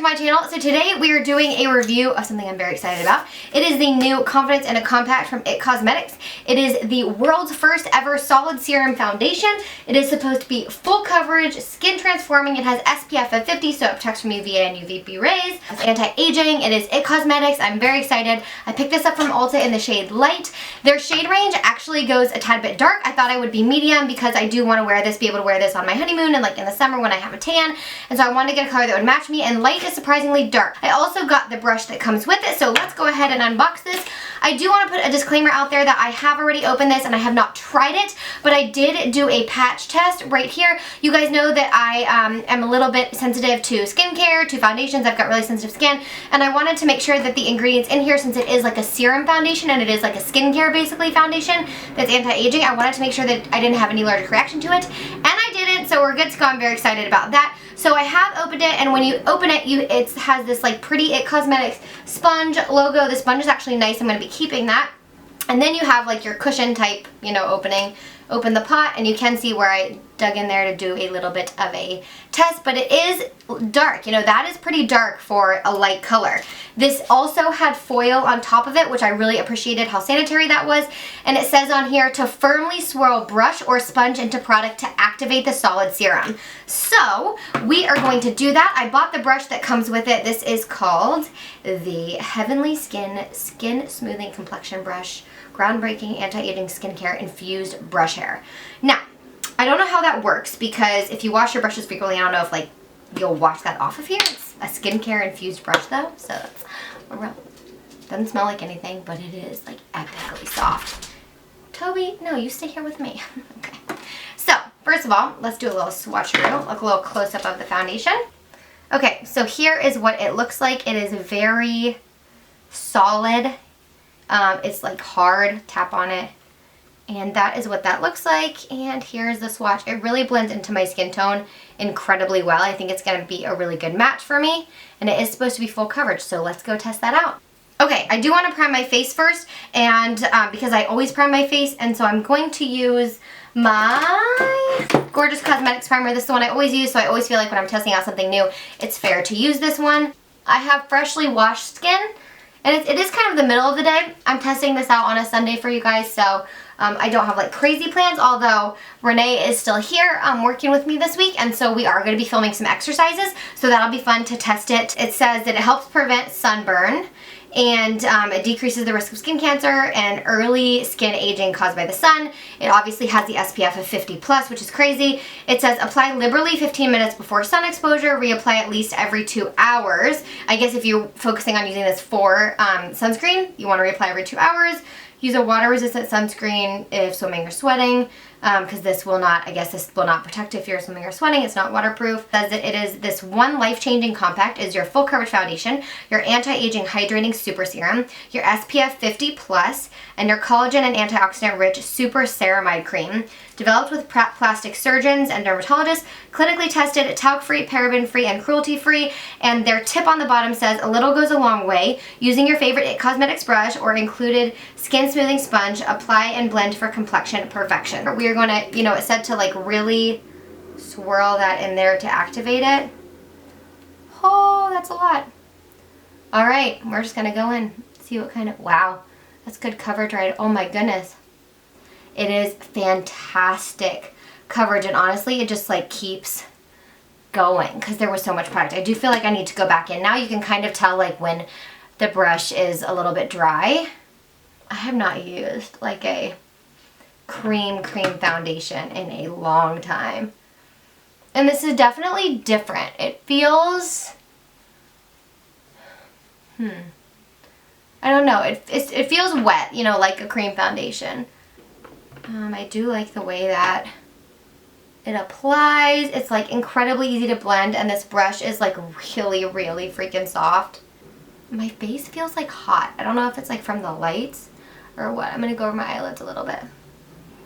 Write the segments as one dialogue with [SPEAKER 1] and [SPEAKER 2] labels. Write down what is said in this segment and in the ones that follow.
[SPEAKER 1] to my channel. So today we are doing a review of something I'm very excited about. It is the new Confidence in a Compact from IT Cosmetics. It is the world's first ever solid serum foundation. It is supposed to be full coverage, skin transforming. It has SPF of 50, so it protects from UVA and UVB rays. It's anti-aging. It is IT Cosmetics. I'm very excited. I picked this up from Ulta in the shade Light. Their shade range actually goes a tad bit dark. I thought I would be medium because I do want to wear this, be able to wear this on my honeymoon and like in the summer when I have a tan. And so I wanted to get a color that would match me, and Light is surprisingly dark. I also got the brush that comes with it, so let's go ahead and unbox this. I do want to put a disclaimer out there that I have already opened this and I have not tried it, but I did do a patch test right here. You guys know that I am a little bit sensitive to skincare, to foundations. I've got really sensitive skin, and I wanted to make sure that the ingredients in here, since it is like a serum foundation and it is like a skincare basically foundation that's anti-aging, I wanted to make sure that I didn't have any allergic reaction to it, and I didn't, so we're good to go. I'm very excited about that. So I have opened it, and when you open it, it has this like pretty IT Cosmetics sponge logo. The sponge is actually nice. I'm going to be keeping that. And then you have like your cushion type, you know, opening. Open the pot, and you can see where I dug in there to do a little bit of a test, but it is dark. You know, that is pretty dark for a light color. This also had foil on top of it, which I really appreciated how sanitary that was. And it says on here to firmly swirl brush or sponge into product to activate the solid serum. So we are going to do that. I bought the brush that comes with it. This is called the Heavenly Skin Smoothing Complexion Brush. Groundbreaking anti-aging skincare infused brush hair. Now, I don't know how that works, because if you wash your brushes frequently, I don't know if like you'll wash that off of here. It's a skincare infused brush though, so it's doesn't smell like anything, but it is like epically soft. Toby, no, you stay here with me. Okay. So first of all, let's do a little swatcheroo, like a little close up of the foundation. Okay, so here is what it looks like. It is very solid. It's like hard, tap on it, and that is what that looks like. And here's the swatch. It really blends into my skin tone incredibly well. I think it's going to be a really good match for me, and it is supposed to be full coverage, so let's go test that out. Okay, I do want to prime my face first, and because I always prime my face, and so I'm going to use my Gorgeous Cosmetics primer. This is the one I always use, so I always feel like when I'm testing out something new, it's fair to use this one. I have freshly washed skin, and it is kind of the middle of the day. I'm testing this out on a Sunday for you guys, so I don't have like crazy plans, although Renee is still here working with me this week, and so we are going to be filming some exercises, so that'll be fun to test it. It says that it helps prevent sunburn, and it decreases the risk of skin cancer and early skin aging caused by the sun. It obviously has the SPF of 50+, which is crazy. It says apply liberally 15 minutes before sun exposure, reapply at least every 2 hours. I guess if you're focusing on using this for sunscreen, you want to reapply every 2 hours. Use a water-resistant sunscreen if swimming or sweating, because this will not, I guess this will not protect if you're swimming or sweating. It's not waterproof. It says that it is this one life-changing compact is your full coverage foundation, your anti-aging hydrating super serum, your SPF 50+, and your collagen and antioxidant rich super ceramide cream. Developed with plastic surgeons and dermatologists, clinically tested, talc-free, paraben-free, and cruelty-free. And their tip on the bottom says, a little goes a long way. Using your favorite IT Cosmetics brush or included skin smoothing sponge, apply and blend for complexion perfection. We are going to, you know, it said to like really swirl that in there to activate it. Oh, that's a lot. All right, we're just going to go in, see what kind of, wow, that's good coverage, right? Oh my goodness. It is fantastic coverage, and honestly it just like keeps going because there was so much product. I do feel like I need to go back in. Now you can kind of tell like when the brush is a little bit dry. I have not used like a cream foundation in a long time, and this is definitely different. It feels I don't know, it feels wet, you know, like a cream foundation. I do like the way that it applies. It's like incredibly easy to blend, and this brush is like really freaking soft. My face feels like hot. I don't know if it's like from the lights or what. I'm gonna go over my eyelids a little bit.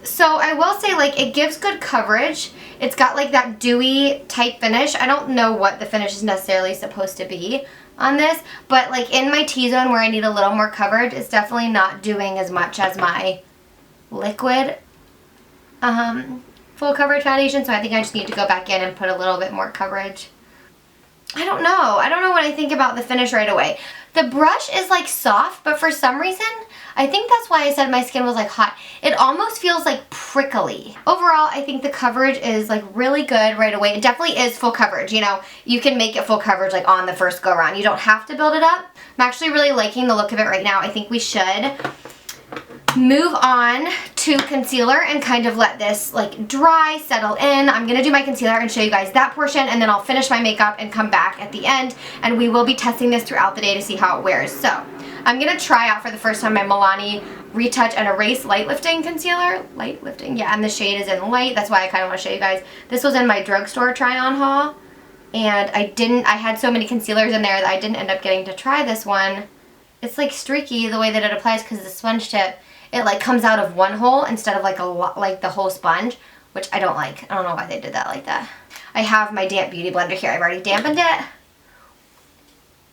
[SPEAKER 1] So I will say, like, it gives good coverage. It's got like that dewy type finish. I don't know what the finish is necessarily supposed to be on this, but like in my T-zone where I need a little more coverage, it's definitely not doing as much as my liquid full coverage foundation, so I think I just need to go back in and put a little bit more coverage. I don't know. I don't know what I think about the finish right away. The brush is like soft, but for some reason, I think that's why I said my skin was like hot. It almost feels like prickly. Overall, I think the coverage is like really good right away. It definitely is full coverage. You know, you can make it full coverage like on the first go around. You don't have to build it up. I'm actually really liking the look of it right now. I think we should move on to concealer and kind of let this like dry, settle in. I'm gonna do my concealer and show you guys that portion, and then I'll finish my makeup and come back at the end, and we will be testing this throughout the day to see how it wears. So I'm gonna try out for the first time my Milani Retouch and Erase Light Lifting Concealer. Light Lifting, yeah, and the shade is in light. That's why I kind of want to show you guys. This was in my drugstore try-on haul, and I had so many concealers in there that I didn't end up getting to try this one. It's like streaky the way that it applies because the sponge tip, it like comes out of one hole instead of like the whole sponge, which I don't like. I don't know why they did that like that. I have my damp beauty blender here. I've already dampened it.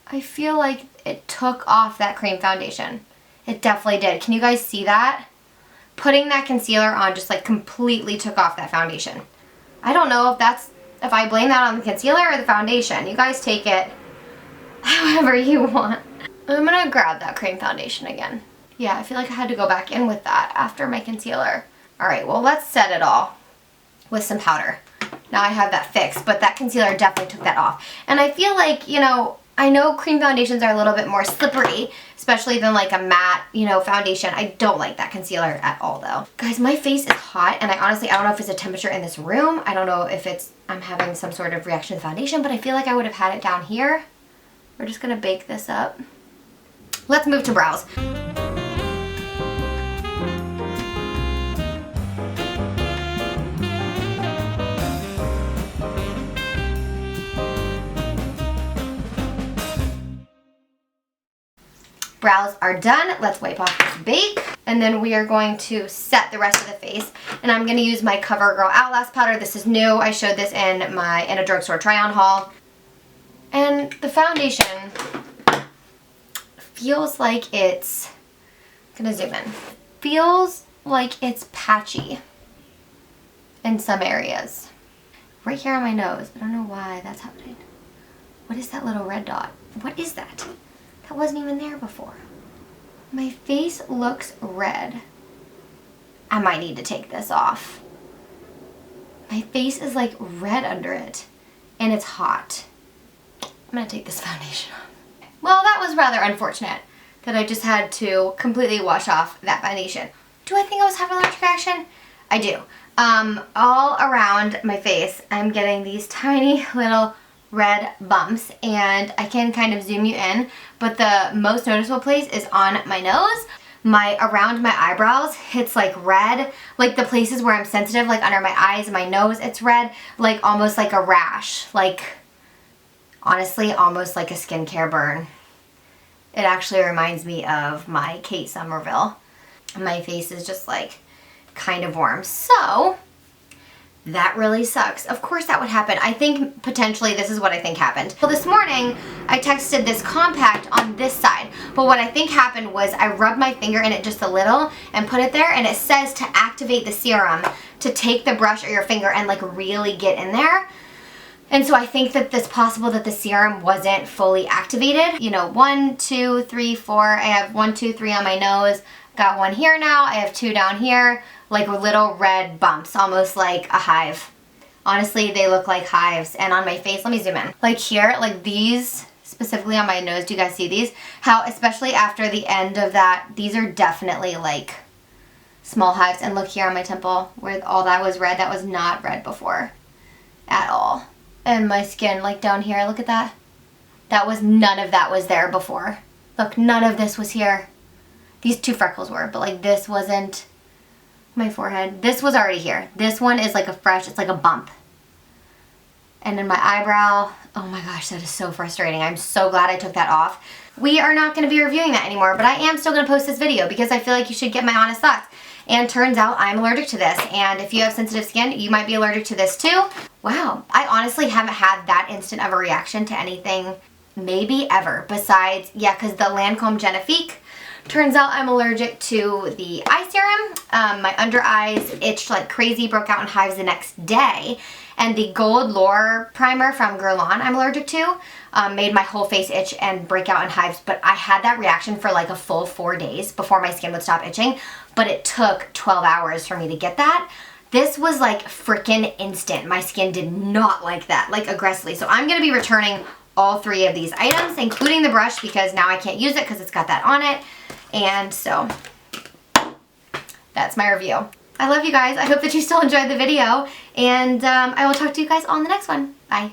[SPEAKER 1] I feel like it took off that cream foundation. It definitely did. Can you guys see that? Putting that concealer on just like completely took off that foundation. I don't know if I blame that on the concealer or the foundation. You guys take it however you want. I'm gonna grab that cream foundation again. Yeah, I feel like I had to go back in with that after my concealer. All right, well, let's set it all with some powder. Now I have that fixed, but that concealer definitely took that off. And I feel like, you know, I know cream foundations are a little bit more slippery, especially than like a matte, you know, foundation. I don't like that concealer at all though. Guys, my face is hot, and I don't know if it's a temperature in this room. I don't know if I'm having some sort of reaction to the foundation, but I feel like I would have had it down here. We're just gonna bake this up. Let's move to brows. Brows are done. Let's wipe off this bake. And then we are going to set the rest of the face. And I'm going to use my CoverGirl Outlast powder. This is new. I showed this in a drugstore try-on haul. And the foundation feels like it's, I'm going to zoom in. Feels like it's patchy in some areas. Right here on my nose. I don't know why that's happening. What is that little red dot? What is that? That wasn't even there before. My face looks red. I might need to take this off. My face is like red under it, and it's hot. I'm gonna take this foundation off. Well, that was rather unfortunate that I just had to completely wash off that foundation. Do I think I was having an allergic reaction? I do. All around my face, I'm getting these tiny little red bumps, and I can kind of zoom you in, but the most noticeable place is on my nose. Around my eyebrows, it's like red, like the places where I'm sensitive, like under my eyes and my nose, it's red, like almost like a rash, like honestly almost like a skincare burn. It actually reminds me of my Kate Somerville. My face is just like kind of warm, so that really sucks. Of course that would happen. I think potentially this is what I think happened. Well, this morning I texted this compact on this side, but what I think happened was I rubbed my finger in it just a little and put it there, and it says to activate the serum to take the brush or your finger and like really get in there. And so I think that it's possible that the serum wasn't fully activated. You know, 1, 2, 3, 4. I have 1, 2, 3 on my nose. Got one here now. I have 2 down here. Like little red bumps, almost like a hive. Honestly, they look like hives. And on my face, let me zoom in. Like here, like these, specifically on my nose, do you guys see these? How, especially after the end of that, these are definitely like small hives. And look here on my temple, where all that was red, that was not red before at all. And my skin, like down here, look at that. None of that was there before. Look, none of this was here. These 2 freckles were, but like this wasn't. My forehead. This was already here. This one is like it's like a bump. And in my eyebrow, oh my gosh, that is so frustrating. I'm so glad I took that off. We are not going to be reviewing that anymore, but I am still going to post this video because I feel like you should get my honest thoughts. And turns out I'm allergic to this. And if you have sensitive skin, you might be allergic to this too. Wow, I honestly haven't had that instant of a reaction to anything maybe ever. Besides, yeah, because the Lancome Genifique. Turns out I'm allergic to the eye serum. My under eyes itched like crazy, broke out in hives the next day. and the Gold Lure primer from Guerlain I'm allergic to made my whole face itch and break out in hives, but I had that reaction for like a full 4 days before my skin would stop itching, but it took 12 hours for me to get that. This was like freaking instant. My skin did not like that, like aggressively. So I'm gonna be returning all 3 of these items, including the brush, because now I can't use it because it's got that on it. And so that's my review. I love you guys. I hope that you still enjoyed the video, and I will talk to you guys on the next one. Bye.